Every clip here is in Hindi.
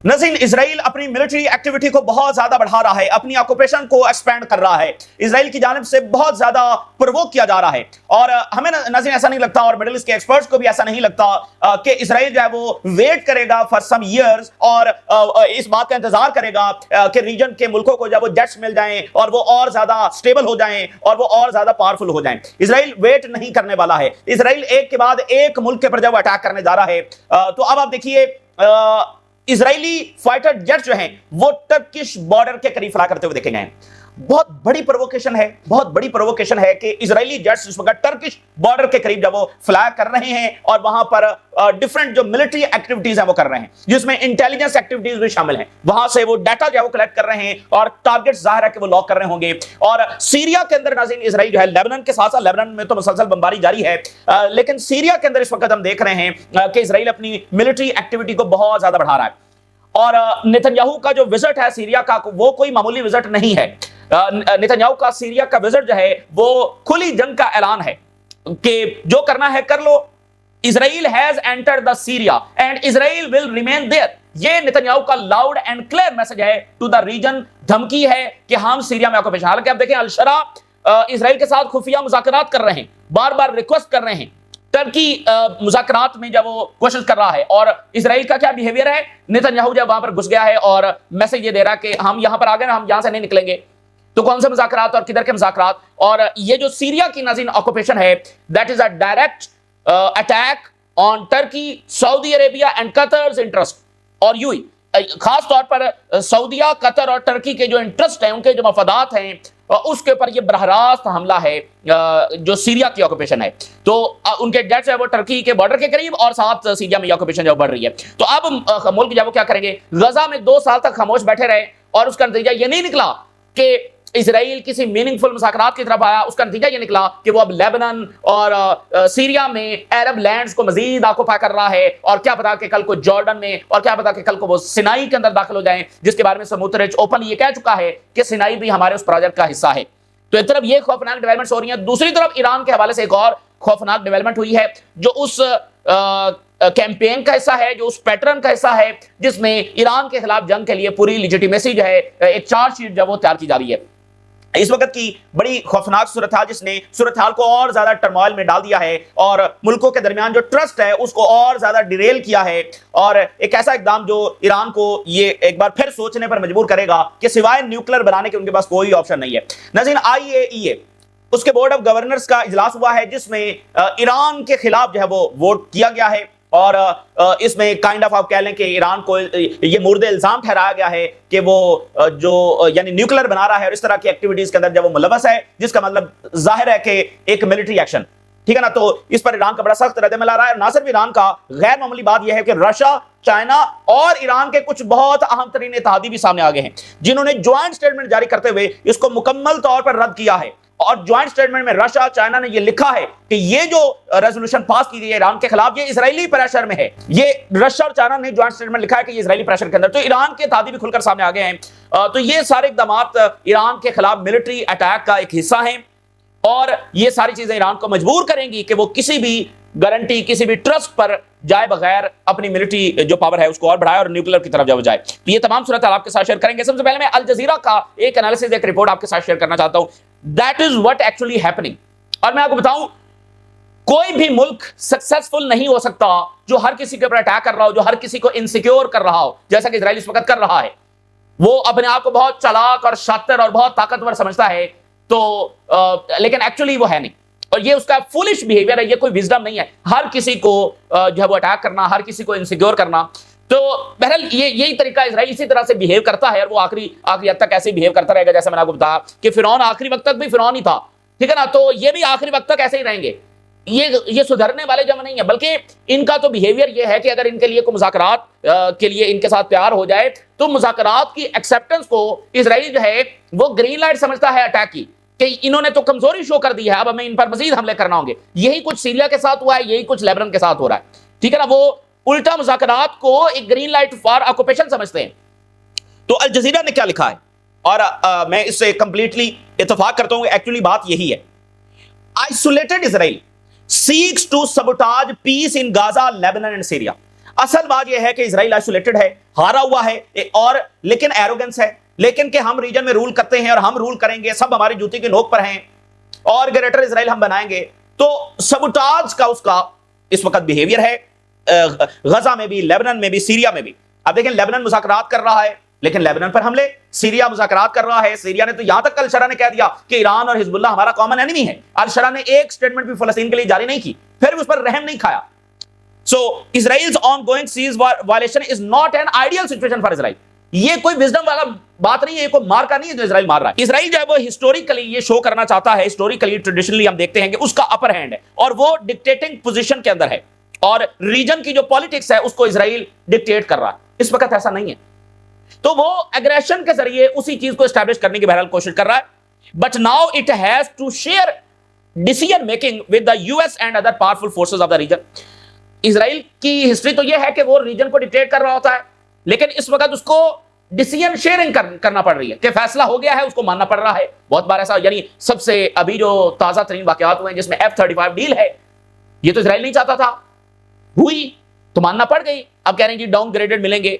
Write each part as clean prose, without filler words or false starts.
नज़ीर, इजराइल अपनी मिलिट्री एक्टिविटी को बहुत ज्यादा बढ़ा रहा है, अपनी ऑक्यूपेशन को एक्सपेंड कर रहा है, इजराइल की जानिब से बहुत ज्यादा प्रोवोक किया जा रहा है। और हमें नज़ीर ऐसा नहीं लगता, और मिडिल ईस्ट के एक्सपर्ट्स को भी ऐसा नहीं लगता कि इजराइल जो है वो वेट करेगा फॉर सम ईयर्स और इस बात का इंतजार करेगा कि रीजन के मुल्कों को जब वो जेट्स मिल जाएं और वो और ज्यादा स्टेबल हो जाएं और वो और ज्यादा पावरफुल हो जाएं। इजराइल वेट नहीं करने वाला है। इजराइल एक के बाद एक मुल्क के पर जब अटैक करने जा रहा है, तो अब आप देखिए इजरायली फाइटर जेट जो हैं वो टर्किश बॉर्डर के करीब फ्लाई करते हुए देखे गए। बहुत बड़ी प्रोवोकेशन है, बहुत बड़ी प्रोवोकेशन है कि इजरायली जेट्स इस वक्त टर्किश बॉर्डर के करीब जब वो फ्लाई कर रहे हैं और वहां पर डिफरेंट जो मिलिट्री एक्टिविटीज हैं वो कर रहे हैं, जिसमें इंटेलिजेंस एक्टिविटीज भी शामिल हैं। वहां से वो डाटा जो है वो कलेक्ट कर रहे हैं और टारगेट जाहिर है कि वो लॉक कर रहे होंगे। और सीरिया के अंदर नाज़रीन इजराइल जो है, लेबनान के साथ साथ, लेबनान में तो मुसलसल बमबारी जारी है, लेकिन सीरिया के अंदर इस वक्त हम देख रहे हैं कि इजराइल अपनी मिलिट्री एक्टिविटी को बहुत ज्यादा बढ़ा रहा है। और नेतन्याहू का जो विजिट है सीरिया का, वो कोई मामूली विजिट नहीं है। नेतन्याहू का सीरिया का विजिट जो है वो खुली जंग का ऐलान है कि जो करना है कर लो। Israel has entered the Syria and Israel will remain there. ये नेतन्याहू का लाउड एंड क्लियर मैसेज है टू द रीजन, धमकी है कि हम सीरिया में ऑक्यूपेशन। हालांकि आप देखें अल-शरा इजराइल के साथ खुफिया मुज़ाकरात कर रहे हैं, बार बार रिक्वेस्ट कर रहे हैं। टर्की मुज़ाकरात में जब वो कोशिश कर रहा है, और इजराइल का क्या बिहेवियर है, नेतन्याहू जब वहां पर घुस गया है और मैसेज ये दे रहा है कि हम यहां पर आ गए, हम यहां से नहीं निकलेंगे। तो कौन से मुज़ाकरात और किधर के मुज़ाकरात? और ये जो सीरिया की नाज़रीन ऑक्यूपेशन है, that is a direct attack on Turkey, Saudi Arabia and Qatar's interest. और यूं खास तौर पर सऊदिया, कतर और टर्की के जो इंटरेस्ट हैं, उनके जो मफादात हैं, उसके ऊपर ये बरहरास्त हमला है जो सीरिया की ऑक्यूपेशन है। तो उनके जेट्स है वो टर्की के बॉर्डर के करीब और साथ सीरिया में ऑक्यूपेशन जो बढ़ रही है। तो अब मुल्क जो वो क्या करेंगे, गजा में 2 साल तक खामोश बैठे रहे और उसका नतीजा ये नहीं निकला कि इजराइल किसी मीनिंगफुल मुज़ाकरात की तरफ आया। उसका नतीजा ये निकला कि वो अब लेबनान और सीरिया में अरब लैंड्स को मजीद ऑक्यूपाई कर रहा है, और क्या पता कि कल को जॉर्डन में, और क्या पता कि कल को वो सिनाई के अंदर दाखिल हो जाएं, जिसके बारे में समुद्रज ओपन ये कह चुका है कि सिनाई भी हमारे उस प्रोजेक्ट का हिस्सा है। तो एक तरफ ये खौफनाक डेवलपमेंट्स हो रही हैं, दूसरी तरफ ईरान के हवाले से एक और खौफनाक डेवलपमेंट हुई है जो उस कैंपेन का हिस्सा है, जो उस पैटर्न का हिस्सा है जिसमें ईरान के खिलाफ जंग के लिए पूरी लिजिटिमेसी जो है, एक चार्जशीट जब वो तैयार की जा रही है। इस वक्त की बड़ी खौफनाक सूरत हाल, जिसने सूरत हाल को और ज्यादा टर्मोइल में डाल दिया है और मुल्कों के दरमियान जो ट्रस्ट है उसको और ज्यादा डिरेल किया है, और एक ऐसा इकदाम जो ईरान को ये एक बार फिर सोचने पर मजबूर करेगा कि सिवाय न्यूक्लियर बनाने के उनके पास कोई ऑप्शन नहीं है। नाज़रीन, IAEA उसके बोर्ड ऑफ गवर्नर्स का इजलास हुआ है जिसमें ईरान के खिलाफ जो है वो वोट किया गया है, और इसमें काइंड ऑफ आप कह लें कि ईरान को ये मुर्द इल्जाम ठहराया गया है कि वो जो यानी न्यूक्लियर बना रहा है और इस तरह की एक्टिविटीज के अंदर जब वो मुलव्वस है, जिसका मतलब जाहिर है कि एक मिलिट्री एक्शन, ठीक है ना। तो इस पर ईरान का बड़ा सख्त रद्द-ए-अमल आ रहा है। ना सिर्फ ईरान का, गैर मामूली बात यह है कि रशिया, चाइना और ईरान के कुछ बहुत अहम तरीन इत्तेहादी भी सामने आ गए हैं जिन्होंने ज्वाइंट स्टेटमेंट जारी करते हुए इसको मुकम्मल तौर पर रद्द किया है। और ज्वाइंट स्टेटमेंट में रशिया, चाइना ने यह लिखा है कि ये जो रेजोल्यूशन पास की गई है ईरान के खिलाफ, ये इजरायली प्रेशर में है। ये रशिया और चाइना ने ज्वाइंट स्टेटमेंट लिखा है कि ये इजरायली प्रेशर के अंदर। तो ईरान के इत्तेहादी भी खुलकर सामने आ गए हैं। तो ये सारे इकदाम ईरान के खिलाफ मिलिट्री अटैक का एक हिस्सा हैं, और ये सारी चीजें ईरान को मजबूर करेंगी कि वो किसी भी गारंटी, किसी भी ट्रस्ट पर जाए बगैर अपनी मिलिट्री जो पावर है उसको और बढ़ाए और न्यूक्लियर की तरफ जब जाए। तो ये तमाम सूरत आपके साथ शेयर करेंगे। सबसे पहले मैं अल जजीरा का एक एनालिसिस, एक रिपोर्ट आपके साथ शेयर करना चाहता हूं। That is what actually happening. और मैं आपको बताऊं, कोई भी मुल्क सक्सेसफुल नहीं हो सकता जो हर किसी के ऊपर अटैक कर रहा हो, जो हर किसी को इनसिक्योर कर रहा हो, जैसा कि इजराइल इस वक्त कर रहा है। वो अपने आप को बहुत चालाक और शातिर और बहुत ताकतवर समझता है, तो लेकिन एक्चुअली वो है नहीं, और ये उसका फुलिश बिहेवियर है, ये कोई विजडम नहीं है। हर किसी को जो है वो अटैक करना, हर किसी को इनसिक्योर करना। तो बहरहाल ये यही तरीका इजराइल इसी तरह से बिहेव करता है, और वो आखिरी हद तक ऐसे बिहेव करता रहेगा। जैसे मैंने आपको बताया कि फिरौन आखिरी वक्त तक भी फिरौन ही था, ठीक है ना। तो ये भी आखिरी वक्त तक ऐसे ही रहेंगे। ये सुधरने वाले जम नहीं है, बल्कि इनका तो बिहेवियर ये है कि अगर इनके लिए कोई मुज़ाकरात के लिए इनके साथ तैयार हो जाए, तो मुज़ाकरात की एक्सेप्टेंस को इजराइल जो है वो ग्रीन लाइट समझता है अटैक की, कि इन्होंने तो कमजोरी शो कर दी है, अब हमें इन पर मजीद हमले करना होंगे। यही कुछ सीरिया के साथ हुआ है, यही कुछ लेबनान के साथ हो रहा है, ठीक है ना। वो उल्टा मुज़ाकरात को एक ग्रीन लाइट फॉर ऑक्यूपेशन समझते हैं। तो अल जजीरा ने क्या लिखा है, और मैं इससे कंप्लीटली इत्तेफाक करता हूं, एक्चुअली बात यही है। Isolated Israel seeks to sabotage peace in Gaza, Lebanon and Syria. असल बात यह है कि इजराइल आइसोलेटेड है, हारा हुआ है, और लेकिन एरोगेंस है, लेकिन कि हम रीजन में रूल करते हैं और हम रूल करेंगे, सब हमारी जूती की नोक पर हैं और ग्रेटर इजराइल हम बनाएंगे। तो सबुटाज का उसका इस वक्त बिहेवियर है, गजा में भी, लेबनान में भी, सीरिया में भी। अब देखें, लेबनान मुज़ाकरात कर रहा है लेकिन लेबनान पर हमले, सीरिया मुज़ाकरात कर रहा है, सीरिया ने तो यहां तक अल-शरा ने कह दिया कि ईरान और हिजबुल्लाह हमारा कॉमन एनिमी है। अल-शरा ने एक स्टेटमेंट भी फलस्तीन के लिए जारी नहीं की, फिर भी उस पर रहम नहीं खाया। So Israel's ongoing cease violation is not an ideal situation for Israel. ये कोई विजडम वाला बात नहीं है, ये कोई मार का नहीं है जो इजराइल मार रहा है। इजराइल जो है वो हिस्टोरिकली ये शो करना चाहता है, हिस्टोरिकली ट्रेडिशनली हम देखते हैं कि उसका अपर हैंड है और वो डिक्टेटिंग पोजीशन के अंदर है और रीजन की जो पॉलिटिक्स है उसको इजराइल डिक्टेट कर रहा है। इस वक्त ऐसा नहीं है, तो वो एग्रेशन के जरिए उसी चीज को एस्टैब्लिश करने की बहरहाल कोशिश कर रहा है। But now it has to share decision making with the US and other powerful forces of the region. Israel की हिस्ट्री तो यह है कि वो रीजन को डिक्टेट कर रहा होता है, लेकिन इस वक्त उसको डिसीजन शेयरिंग करना पड़ रही है कि फैसला हो गया है, उसको मानना पड़ रहा है। बहुत बार ऐसा, यानी सबसे अभी जो ताजा तरीन वाकयात हुए हैं जिसमें F-35 डील है, ये तो इजराइल नहीं चाहता था, हुई तो मानना पड़ गई। अब कह रहे हैं जी डाउनग्रेडेड मिलेंगे।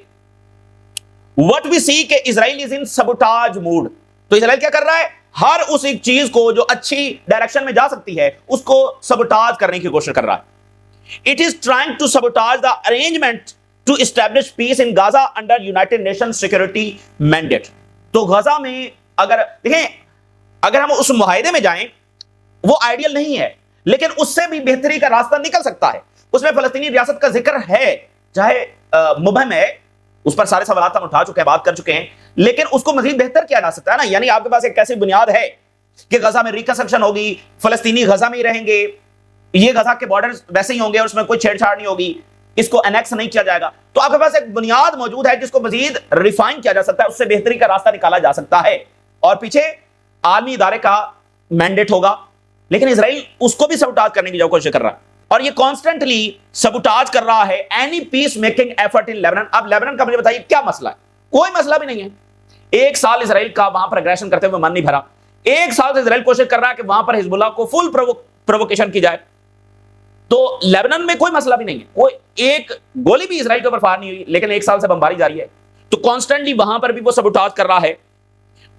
What we see कि Israel is in sabotage mood. तो इजराइल क्या कर रहा है, हर उस एक चीज को जो अच्छी डायरेक्शन में जा सकती है उसको सबोटाज करने की कोशिश कर रहा है। It is trying to sabotage the arrangement to establish peace in Gaza under United Nation security mandate. तो गाजा में अगर देखें, अगर हम उस मुआहदे में जाएं, वो आइडियल नहीं है, लेकिन उससे भी बेहतरी का रास्ता निकल सकता है। उसमें फलस्तीनी रियासत का जिक्र है, चाहे मुबहम है, उस पर सारे सवाल हम उठा चुके हैं, बात कर चुके हैं, लेकिन उसको मजीद बेहतर किया जा सकता है ना। यानी आपके पास एक ऐसी बुनियाद है कि गजा में रिकंस्ट्रक्शन होगी, फलस्तीनी गजा में ही रहेंगे, ये गजा के बॉर्डर वैसे ही होंगे और उसमें कोई छेड़छाड़ नहीं होगी, इसको एनेक्स नहीं किया जाएगा। तो आपके पास एक बुनियाद मौजूद है जिसको मजीद रिफाइन किया जा सकता है, उससे बेहतरी का रास्ता निकाला जा सकता है और पीछे आलमी इदारे का मैंडेट होगा। लेकिन इजराइल उसको भी सबोटाज करने की जो कोशिश कर रहा है और ये कॉन्स्टेंटली सबोटाज कर रहा है any peace making effort in Lebanon. अब लेबनान का मुझे बताइए क्या मसला है? कोई मसला भी नहीं है। एक साल इजराइल का वहां पर अग्रेशन करते हुए मन नहीं भरा, एक साल से इजराइल कोशिश कर रहा है कि वहां पर हिजबुल्लाह को फुल प्रोवोकेशन की जाए। तो लेबनान में कोई मसला भी नहीं है, कोई एक गोली भी इजराइल के ऊपर फायर नहीं हुई, लेकिन एक साल से बमबारी जारी है। तो कॉन्स्टेंटली वहां पर भी वो सबोटाज कर रहा है।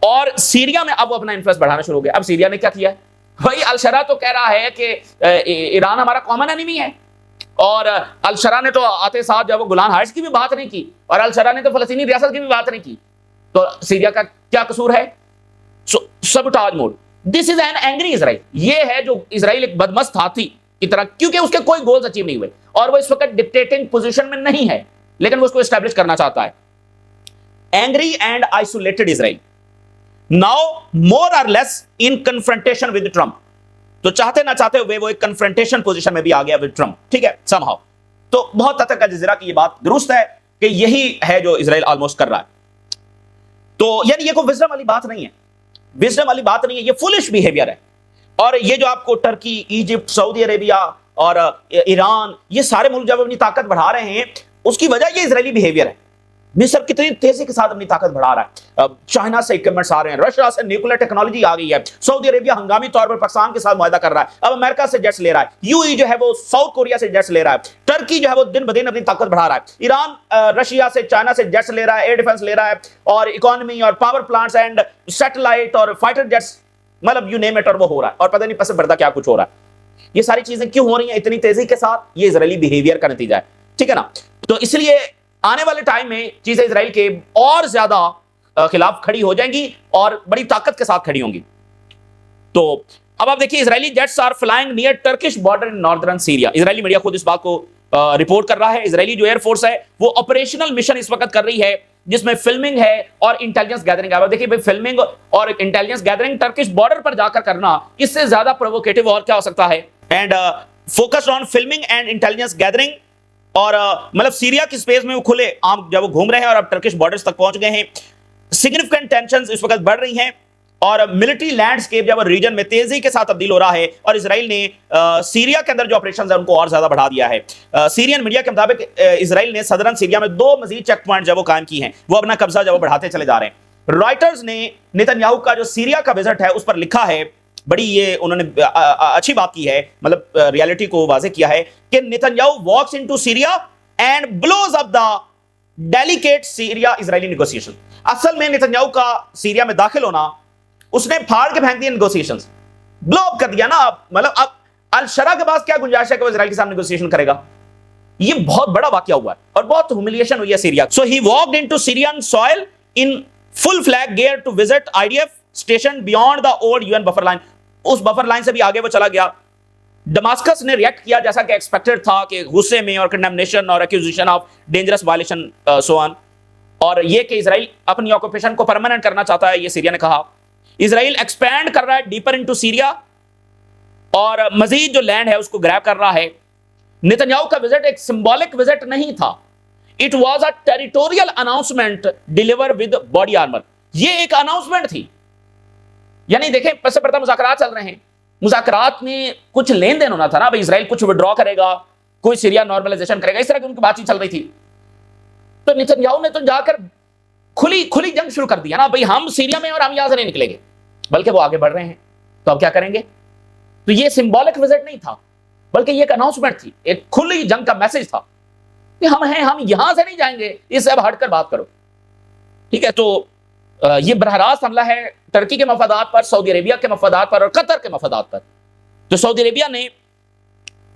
और सीरिया में अब वो अपना इन्फ्लुएंस बढ़ाना शुरू हो गया। अब सीरिया ने क्या किया है भाई, अल-शरा तो कह रहा है कि ईरान हमारा कॉमन एनिमी है, और अल-शरा ने तो आते साथ जब वो गोलान हाइट्स की भी बात नहीं की, और अल-शरा ने तो फलस्तीनी रियासत की भी बात नहीं की। तो सीरिया का क्या कसूर है? Sabotage mode. This is an angry Israel. ये है जो इजराइल एक बदमस्त हाथी की तरह, क्योंकि उसके कोई गोल्स अचीव नहीं हुए और वो इस वक्त डिक्टेटिंग पोजीशन में नहीं है, लेकिन वो उसको एस्टैब्लिश करना चाहता है। Angry and isolated Israel now more और less in confrontation with Trump. तो चाहते ना चाहते हुए वो एक कन्फ्रंटेशन पोजीशन में भी आ गया विद ट्रंप, ठीक है, समहाउ। तो बहुत हद तक अल जज़ीरा की ये बात दुरुस्त है कि यही है जो इजराइल ऑलमोस्ट कर रहा है। तो यानी ये कोई विजडम वाली बात नहीं है, विजडम वाली बात नहीं है, ये फुलिश बिहेवियर है। और ये जो आपको टर्की, इजिप्ट, सऊदी अरेबिया और ईरान, ये सारे मुल्क जब अपनी ताकत बढ़ा रहे हैं, उसकी वजह ये इजरायली बिहेवियर है। मिस्र कितनी तेजी के साथ अपनी ताकत बढ़ा रहा है, चाइना से इक्विपमेंट्स आ रहे हैं, रशिया से न्यूक्लियर टेक्नोलॉजी आ गई है, सऊदी अरेबिया हंगामी तौर पर पाकिस्तान के साथ मुआहदा कर रहा है, अब अमेरिका से जेट्स ले रहा है, यूएई जो है वो साउथ कोरिया से जेट्स ले रहा है, टर्की जो है वो दिन ब दिन अपनी ताकत बढ़ा रहा है, ईरान रशिया से, चाइना से जेट्स ले रहा है, एयर डिफेंस ले रहा है, और इकोनॉमी और पावर प्लांट्स एंड सैटेलाइट और फाइटर जेट्स, मतलब यू नेम इट, और वो हो रहा है। और पता नहीं पस बर्दा क्या कुछ हो रहा है। ये सारी चीजें क्यों हो रही हैं इतनी तेजी के साथ? ये इजरायली बिहेवियर का नतीजा है, ठीक है ना। तो इसलिए आने वाले टाइम में चीजें इजराइल के और ज्यादा खिलाफ खड़ी हो जाएंगी और बड़ी ताकत के साथ खड़ी होंगी। तो अब आप देखिए, Israeli jets are flying near Turkish border in northern Syria. Israeli media खुद इस बात को रिपोर्ट कर रहा है। इजरायली जो एयरफोर्स है वो ऑपरेशनल मिशन इस वक्त कर रही है, जिसमें फिल्मिंग है और इंटेलिजेंस गैदरिंग है। देखिए भाई, फिल्मिंग और इंटेलिजेंस गैदरिंग टर्किश बॉर्डर पर जाकर करना, इससे ज्यादा प्रोवोकेटिव और क्या हो सकता है। And focused on filming and intelligence gathering, और मतलब सीरिया की स्पेस में वो खुले आम जब वो घूम रहे हैं और अब टर्किश बॉर्डर्स तक पहुंच गए हैं। सिग्निफिकेंट टेंशंस इस वक्त बढ़ रही हैं और मिलिट्री लैंडस्केप जब रीजन में तेजी के साथ तब्दील हो रहा है, और इजराइल ने सीरिया के अंदर जो ऑपरेशंस है उनको और ज्यादा बढ़ा दिया है। सीरियन मीडिया के मुताबिक इजराइल ने सदरन सीरिया में 2 मजीद चेक पॉइंट जब वो कायम की हैं, वो अपना कब्जा जब वो बढ़ाते चले जा रहे हैं। रॉयटर्स ने नेतन्याहू का जो सीरिया का विजिट है उस पर लिखा है, बड़ी ये उन्होंने अच्छी बात की है, मतलब रियलिटी को वाज़ेह किया है कि Netanyahu walks into Syria and blows up the delicate Syria Israeli negotiation. असल में नेतन्याहू का सीरिया में दाखिल होना, उसने फाड़ के फेंक दिया नेगोशिएशंस, ब्लो अप कर दिया ना। मतलब अब अल शरा के पास क्या गुंजाइश है कि वो इजराइल के साथ नेगोशिएशन करेगा? ये बहुत बड़ा वाकया हुआ है और बहुत ह्यूमिलिएशन हुई है Syria. So he walked into Syrian soil in full flag gear to visit IDF station beyond the old UN buffer line. उस बफर लाइन से भी आगे वो चला गया। दमास्कस ने रिएक्ट किया जैसा कि एक्सपेक्टेड था, कि गुस्से में और कंडेमनेशन और accusation of dangerous violation so on, और ये कि इजराइल अपनी ऑक्यूपेशन को परमानेंट करना चाहता है, ये सीरिया ने कहा। इजराइल एक्सपैंड कर रहा है डीपर इनटू सीरिया और मजीद जो लैंड है उसको ग्रैब कर रहा है। नेतन्याहू का विजिट एक सिंबॉलिक विजिट नहीं था, it was a territorial announcement deliver with body armour. ये एक अनाउंसमेंट थी, यानी देखें सबसे पहले मुज़ाकरात चल रहे हैं, मुज़ाकरात में कुछ लेन देन होना था ना भाई, इजराइल कुछ विड्रॉ करेगा, कोई सीरिया नॉर्मलाइजेशन करेगा, इस तरह की उनकी बातचीत चल रही थी। तो नेतन्याहू ने तो जाकर खुली जंग शुरू कर दिया ना भाई, हम सीरिया में और हम यहां से नहीं निकलेंगे, बल्कि वो आगे बढ़ रहे हैं, तो अब क्या करेंगे? तो ये सिंबॉलिक विजिट नहीं था, बल्कि ये एक अनाउंसमेंट थी, एक खुली जंग का मैसेज था कि हम हैं, हम यहां से नहीं जाएंगे, इससे अब हटकर बात करो। ठीक है, तो ये बरहरास्त हमला है टर्की के मफादात पर, सऊदी अरेबिया के मफादात पर और कतर के मफादात पर। तो सऊदी अरेबिया ने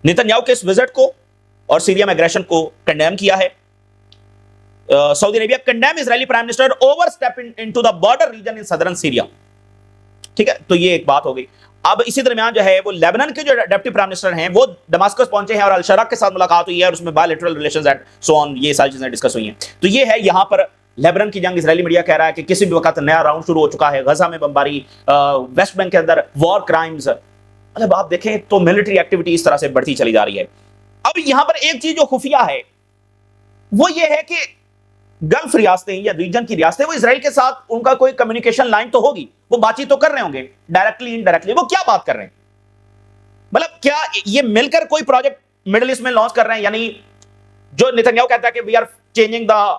नेतन्याहू के इस विजिट को और सीरिया में एग्रेशन को कंडेम किया है। Saudi Arabia condemn Israeli prime minister overstep into the border region in southern Syria. ठीक है, तो ये एक बात हो गई। अब इसी दरमियान जो है वो लेबनान के जो डिप्टी प्राइम मिनिस्टर हैं वो दमास्कस पहुंचे हैं और अल शरा के साथ मुलाकात हुई है और उसमें bilateral relations and so on, ये सारी चीजें डिस्कस हुई हैं। तो ये है यहां पर लेबनान की जंग। इजरायली मीडिया कह रहा है कि किसी भी वक्त नया राउंड शुरू हो चुका है, गजा में बमबारी, वेस्ट बैंक के अंदर वॉर क्राइम्स, मतलब आप देखें तो मिलिट्री एक्टिविटी इस तरह से बढ़ती चली जा रही है। अब यहां पर एक चीज जो खुफिया है वो ये है कि गल्फ रियासतें या रीजन की रियासतें, वो इजराइल के साथ उनका कोई कम्युनिकेशन लाइन तो होगी, वो बातचीत तो कर रहे होंगे डायरेक्टली इनडायरेक्टली। वो क्या बात कर रहे हैं? मतलब क्या ये मिलकर कोई प्रोजेक्ट मिडिल ईस्ट में लॉन्च कर रहे हैं? यानी जो नेतन्याहू कहता है कि we are changing the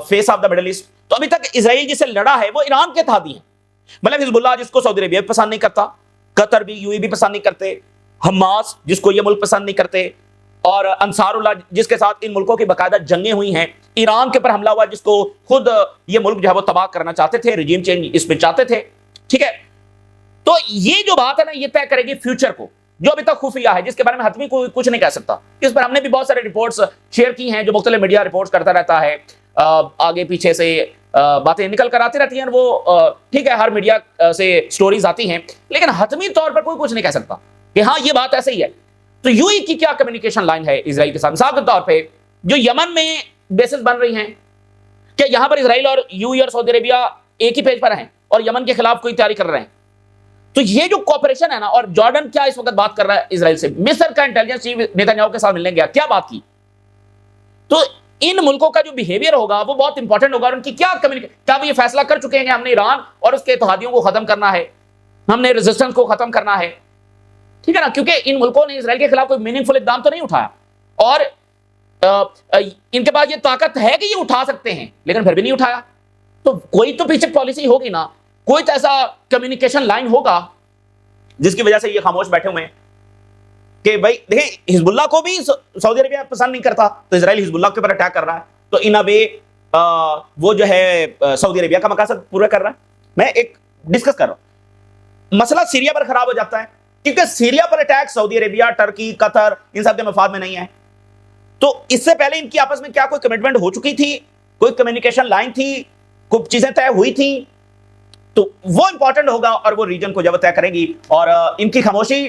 face of the Middle East, तो अभी तक इजराइल जिससे लड़ा है वो ईरान के तहत ही है। मतलब हिजबुल्लाह जिसको सऊदी अरेबिया भी पसंद नहीं करता, कतर भी, यूएई भी पसंद नहीं करते, हमास जिसको ये मुल्क पसंद नहीं करते, और अंसारुल्लाह जिसके साथ इन मुल्कों की बाकायदा जंगें हुई हैं, ईरान के ऊपर हमला हुआ जिसको खुद ये मुल्क जो है वो तबाह करना चाहते थे, रिजीम चेंज इसमें चाहते थे। ठीक है, तो ये जो बात है ना ये तय करेगी फ्यूचर को, जो अभी तक खुफिया है, जिसके बारे में हतमी कोई कुछ नहीं कह सकता। इस पर हमने भी बहुत सारे रिपोर्ट्स शेयर की हैं, जो मुख्तलिफ मीडिया रिपोर्ट्स करता रहता है, आगे पीछे से बातें निकल कर आती रहती हैं वो। ठीक है, हर मीडिया से स्टोरीज आती हैं, लेकिन हतमी तौर पर कोई कुछ नहीं कह सकता कि हाँ ये बात ऐसे ही है। तो यूएई की क्या कम्युनिकेशन लाइन है इजराइल के साथ? मिसाल के तौर पे जो यमन में बेसिस बन रही हैं, क्या यहां पर इजराइल और यूएई और सऊदी अरेबिया एक ही पेज पर हैं और यमन के खिलाफ कोई तैयारी कर रहे हैं? तो ये जो कॉपरेशन है ना, और जॉर्डन क्या इस वक्त बात कर रहा है इजराइल से, मिस्र का इंटेलिजेंस चीफ नेतन्याहू के साथ मिलने गया, क्या बात की? तो इन मुल्कों का जो बिहेवियर होगा वो बहुत इंपॉर्टेंट होगा, और उनकी क्या क्या वो ये फैसला कर चुके हैं कि हमने ईरान और उसके इत्तेहादियों को खत्म करना है, हमने रेजिस्टेंस को खत्म करना है। ठीक है ना, क्योंकि इन मुल्कों ने इजराइल के खिलाफ कोई मीनिंगफुल इकदाम तो नहीं उठाया, और इनके पास ये ताकत है कि ये उठा सकते हैं, लेकिन फिर भी नहीं उठाया। तो कोई तो पीछे पॉलिसी होगी ना, कोई तो ऐसा कम्युनिकेशन लाइन होगा जिसकी वजह से ये खामोश बैठे हुए हैं कि भाई देखिए हिजबुल्लाह को भी सऊदी अरेबिया पसंद नहीं करता, तो इजराइल हिजबुल्लाह के ऊपर अटैक कर रहा है, तो इन अ वे वो जो है सऊदी अरेबिया का मकसद पूरा कर रहा है। मैं एक डिस्कस कर रहा हूं, मसला सीरिया पर खराब हो जाता है क्योंकि सीरिया पर attack Saudi Arabia, Turkey, Qatar इन सब के मफाद में नहीं है। तो इससे पहले इनकी आपस में क्या कोई कमिटमेंट हो चुकी थी, कोई कम्युनिकेशन लाइन थी, कुछ चीजें तय हुई थी? तो वो इंपॉर्टेंट होगा और वो रीजन को जब तय करेगी, और इनकी खामोशी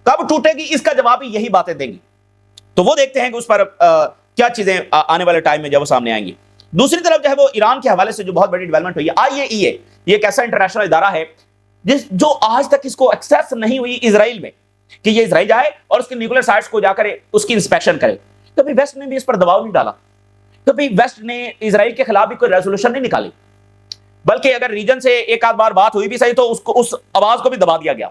कब टूटेगी इसका जवाब ही यही बातें देंगी। तो वो देखते हैं कि उस पर क्या चीजें आने वाले टाइम में जब वो सामने आएंगी। दूसरी तरफ जो है वो ईरान के हवाले से जो बहुत बड़ी डेवलपमेंट हुई है, IAEA ये एक ऐसा इंटरनेशनल इदारा है जो आज तक इसको एक्सेस नहीं हुई इजराइल में कि ये इजराइल जाए और उसके न्यूक्लियर साइट्स को जाकर उसकी इंस्पेक्शन करे। कभी वेस्ट ने भी इस पर दबाव नहीं डाला, कभी वेस्ट ने इजराइल के खिलाफ भी कोई रेजोल्यूशन नहीं निकाली, बल्कि अगर रीजन से एक आध बार बात हुई भी सही तो उसको उस आवाज को भी दबा दिया गया।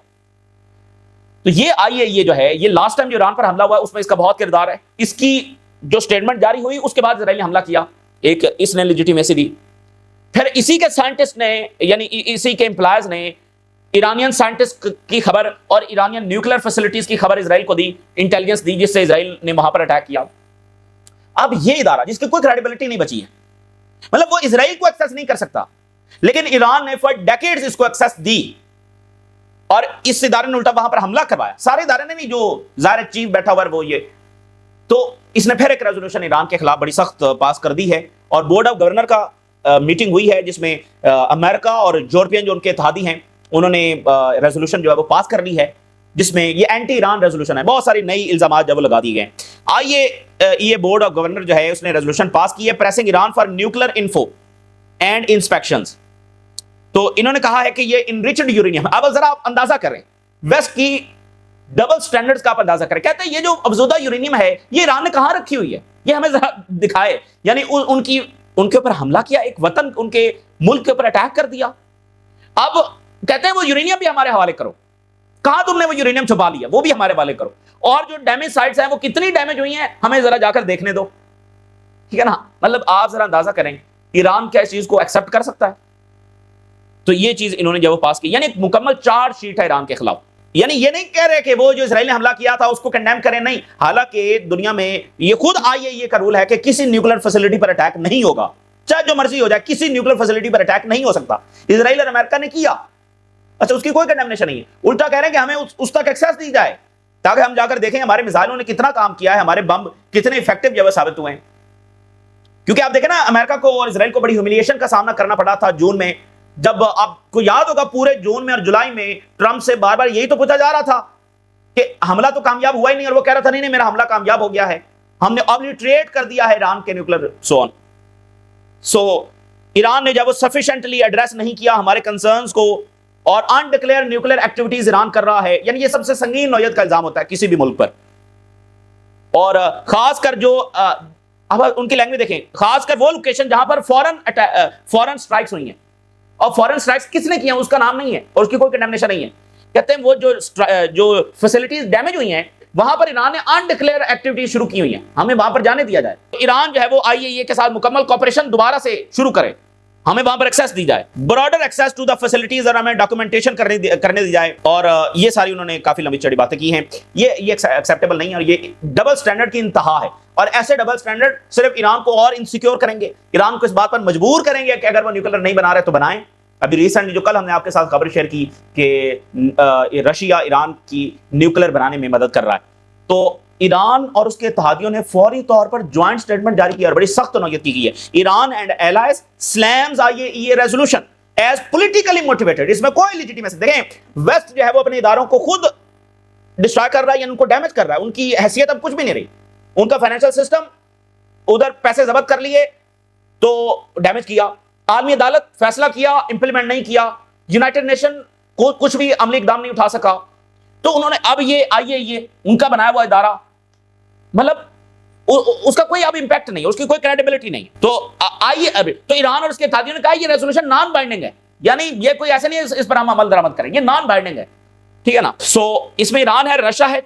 तो ये IAEA जो है, ये लास्ट टाइम जो ईरान पर हमला हुआ उसमें इसका बहुत किरदार है। इसकी जो स्टेटमेंट जारी हुई उसके बाद इजराइल ने हमला किया, एक इसने लेजिटिमेसी दी। फिर इसी के साइंटिस्ट ने, यानी इसी के एम्प्लॉयज ने ईरानियन साइंटिस्ट की खबर और ईरानियन न्यूक्लियर फैसिलिटीज की खबर इजराइल को दी, इंटेलिजेंस दी, जिससे इजराइल ने वहां पर अटैक किया। अब ये इदारा जिसकी कोई क्रेडिबिलिटी नहीं बची है, मतलब वो इजराइल को एक्सेस नहीं कर सकता, लेकिन ईरान ने फॉर डेकेड्स इसको एक्सेस दी और इस इदारे ने उल्टा वहां पर हमला करवाया। सारे इदारे ने नहीं, जो ज़ाहिर चीफ बैठा हुआ वो ये, तो इसने फिर एक रेजोल्यूशन ईरान के खिलाफ बड़ी सख्त पास कर दी है और बोर्ड ऑफ गवर्नर का मीटिंग हुई है जिसमें अमेरिका और यूरोपियन जो उनके इत्तेहादी हैं उन्होंने रेजोल्यूशन जो है वो पास कर ली है, जिसमें ये एंटी ईरान रेजोल्यूशन है। बहुत सारी नई इल्जाम जब लगा दिए गए। आइए ये बोर्ड ऑफ गवर्नर जो है उसने रेजोल्यूशन पास की है, pressing Iran for nuclear info and inspections. तो इन्होंने कहा है कि ये इनरिच्ड यूरेनियम, अब जरा आप अंदाजा करें वेस्ट की डबल स्टैंडर्ड्स का आप अंदाजा करें। कहते हैं ये जो अफजूदा यूरेनियम है ये ईरान ने कहां रखी हुई है, ये हमें जरा दिखाए। यानी उनके ऊपर हमला किया, एक वतन उनके मुल्क के ऊपर अटैक कर दिया। अब कहते हैं वो यूरेनियम भी हमारे हवाले करो, कहां तुमने वो यूरेनियम छुपा लिया वो भी हमारे हवाले करो, और जो डैमेज साइट्स हैं वो कितनी डैमेज हुई हैं हमें जरा जाकर देखने दो, ठीक है ना। मतलब आप जरा अंदाजा करें ईरान क्या इस चीज को एक्सेप्ट कर सकता है। तो ये चीज इन्होंने जब पास की, यानी एक मुकम्मल चार्जशीट है ईरान के खिलाफ। यानी ये नहीं कह रहे कि वो जो इजराइल ने हमला किया था उसको कंडेम करें, नहीं। हालांकि दुनिया में ये खुद आईएईए का रूल है कि किसी न्यूक्लियर फैसिलिटी पर अटैक नहीं होगा, चाहे जो मर्जी हो जाए, किसी न्यूक्लियर फैसिलिटी पर अटैक नहीं हो सकता। इजराइल और अमेरिका ने किया, अच्छा उसकी कोई कंडेमनेशन नहीं है, उल्टा कह रहे हैं कि हमें उस तक एक्सेस दी जाए ताकि हम जाकर देखें हमारे मिसाइलों ने कितना काम किया है, हमारे बम कितने इफेक्टिव जो है साबित हुए हैं। क्योंकि आप देखें ना अमेरिका को और इजराइल को बड़ी ह्यूमिलिएशन का सामना करना पड़ा था जून में, जब आपको याद होगा पूरे जून में और जुलाई में ट्रंप से बार बार यही तो पूछा जा रहा था कि हमला तो कामयाब हुआ ही नहीं, और वो कह रहा था नहीं मेरा हमला कामयाब हो गया है, हमने ऑब्लिटरेट कर दिया है ईरान के न्यूक्लियर सोन। सो ईरान ने जब वो सफिशिएंटली एड्रेस नहीं किया हमारे कंसर्न्स को, और अनडिक्लेयर न्यूक्लियर एक्टिविटीज ईरान कर रहा है, यानी ये सबसे संगीन नौयत का इल्जाम होता है किसी भी मुल्क पर। और खासकर जो अब उनकी लैंग्वेज देखें, खासकर वो लोकेशन जहां पर फॉरेन स्ट्राइक्स हुई हैं, और फॉरेन स्ट्राइक्स किसने किया उसका नाम नहीं है और उसकी कोई कंडेमनेशन नहीं है। कहते हैं वो जो फैसिलिटीज डैमेज हुई हैं वहां पर ईरान ने अनडिक्लेयर एक्टिविटीज शुरू की हुई हैं, हमें वहां पर जाने दिया जाए। तो ईरान जो है वो आईएईए के साथ मुकम्मल कोऑपरेशन दोबारा से शुरू करे, हमें वहां पर एक्सेस दी जाए, broader access to the facilities, और हमें डॉक्यूमेंटेशन करने दी जाए। और ये सारी उन्होंने काफी लंबी चौड़ी बातें की हैं। ये एक्सेप्टेबल नहीं है और ये डबल स्टैंडर्ड की इंतहा है, और ऐसे डबल स्टैंडर्ड सिर्फ ईरान को और इनसिक्योर करेंगे, ईरान को इस बात पर मजबूर करेंगे कि अगर वो न्यूक्लियर नहीं बना रहे तो बनाएं। अभी रिसेंटली जो कल हमने आपके साथ खबर शेयर की कि रशिया ईरान की न्यूक्लियर बनाने में मदद कर रहा है, तो ईरान और उसके इत्तेहादियों ने फौरी तौर पर ज्वाइंट स्टेटमेंट जारी किया और बड़ी सख्त नौयत की गई है। Iran and allies slams IAEA resolution as politically motivated. इसमें कोई लेजिटिमेसी, देखें वेस्ट जो है वो अपने इदारों को खुद डिस्ट्रॉय कर रहा है या उनको डैमेज कर रहा है, उनकी हैसियत अब कुछ भी नहीं रही, उनका फाइनेंशियल सिस्टम, उधर पैसे जब्त कर लिए तो डैमेज किया, आलमी अदालत फैसला किया इंप्लीमेंट नहीं किया, यूनाइटेड नेशन को कुछ भी अमली इकदाम नहीं उठा सका, तो उन्होंने अब ये आईएईए उनका बनाया हुआ इदारा, मतलब उसका कोई अब इंपैक्ट नहीं, उसकी कोई क्रेडिबिलिटी नहीं। तो आइए अब तो ईरान और उसके इत्तेहादियों ने कहा ये रेजोल्यूशन नॉन बाइंडिंग है, यानी ये कोई ऐसे नहीं है इस पर हम अमल दरामद करें, ये नॉन बाइंडिंग है, ठीक है ना। सो इसमें ईरान है, रशिया है,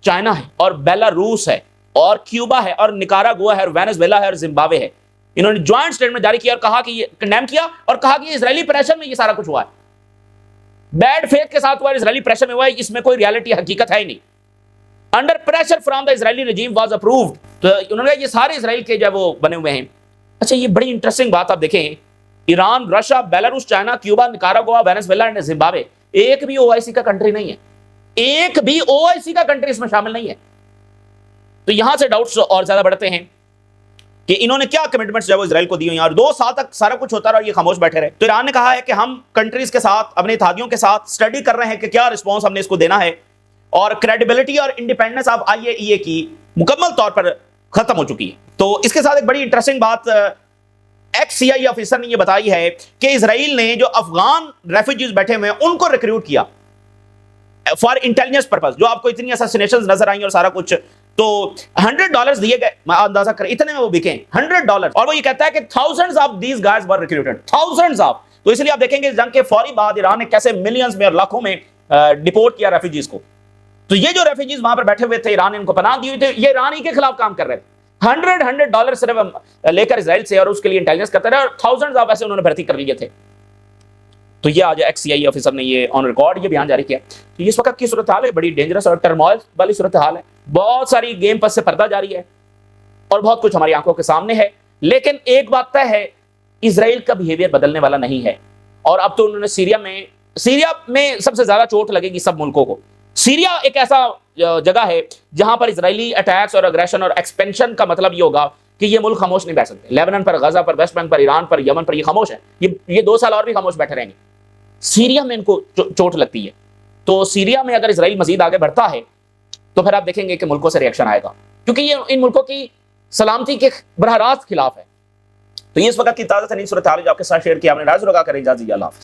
चाइना है, और बेलारूस है, और क्यूबा है, और निकारागुआ है, और वेनेजुएला है, और जिम्बाब्वे है। इन्होंने ज्वाइंट स्टेटमेंट जारी किया और कहा कि ये कंडेम किया और कहा कि इजरायली प्रेशर में ये सारा कुछ हुआ है, बैड फेथ के साथ हुआ, इजरायली प्रेशर में हुआ है, इसमें कोई रियलिटी हकीकत है ही नहीं। Under pressure from the Israeli regime was approved, तो उन्होंने कहा ये सारे इजराइल के जो वो बने हुए हैं। अच्छा ये बड़ी इंटरेस्टिंग बात आप देखें, Iran, Russia, Belarus, China, Cuba, Nicaragua, Venezuela and Zimbabwe, एक भी ओआईसी का कंट्री नहीं है, एक भी ओआईसी का कंट्री इसमें शामिल नहीं है। तो यहां से डाउट्स और ज्यादा बढ़ते हैं कि इन्होंने क्या कमिटमेंट्स जो है इजराइल को दी हुई हैं, और 2 साल तक सारा कुछ होता रहा और ये खामोश बैठे रहे। तो ईरान ने कहा है कि हम कंट्रीज के साथ, अपने इत्तेहादियों के साथ स्टडी कर रहे हैं कि क्या रिस्पॉन्स हमने इसको देना है, और क्रेडिबिलिटी और इंडिपेंडेंस ऑफ आईएईए की मुकम्मल तौर पर खत्म हो चुकी है। तो इसके साथ एक बड़ी इंटरेस्टिंग बात एक्स सीआईए ऑफिसर ने यह बताई है कि इजराइल ने जो अफगान रेफ्यूजीज बैठे हुए हैं उनको रिक्रूट किया फॉर इंटेलिजेंस पर्पस, जो आपको इतनी असैसिनेशंस नजर आई और सारा कुछ, तो $100 दिए गए, मैं अंदाजा कर इतने में वो बिके $100, और वो ये कहता है कि thousands of these guys were recruited, thousands of. तो इसलिए आप देखेंगे इस जंग के फौरी बाद ईरान ने कैसे मिलियंस में और लाखों में डिपोर्ट किया रेफ्यूजीज को। तो ये जो रेफ्यूजीज वहां पर बैठे हुए थे, ईरान ने इनको पनाह दी हुई थी, ये ईरान ही के खिलाफ काम कर रहे थे, $100 सिर्फ लेकर इजराइल से, और उसके लिए इंटेलिजेंस करते रहे, और थाउजेंड्स ऑफ ऐसे उन्होंने भर्ती कर लिए थे। तो ये आज एक्स सीआईए ऑफिसर ने ये ऑन रिकॉर्ड ये बयान जारी किया। तो इस वक्त की सूरत हाल है बड़ी डेंजरस और टर्मोइल वाली सूरत हाल है, बहुत सारी गेम पर से पर्दा जारी है, और बहुत कुछ हमारी आंखों के सामने है। लेकिन एक बात तय है, इजराइल का बिहेवियर बदलने वाला नहीं है। और अब तो उन्होंने सीरिया में सबसे ज्यादा चोट लगेगी सब मुल्कों को। सीरिया एक ऐसा जगह है जहां पर इजरायली अटैक्स और अग्रेशन और एक्सपेंशन का मतलब ये होगा कि ये मुल्क खामोश नहीं बैठ सकते। लेबनान पर, गजा पर, वेस्ट बैंक पर, ईरान पर, यमन पर ये खामोश है। ये 2 साल और भी खामोश बैठे रहेंगे। सीरिया में इनको चोट लगती है। तो सीरिया में अगर इजराइल मजीद आगे बढ़ता है तो फिर आप देखेंगे कि मुल्कों से रिएक्शन आएगा, क्योंकि ये इन मुल्कों की सलामती के बरह रास्त खिलाफ है। तो ये इस वक्त की ताज़ा तरीन सूरत हाल आपके साथ शेयर किया हमने। राज लगा करें इजाज़त।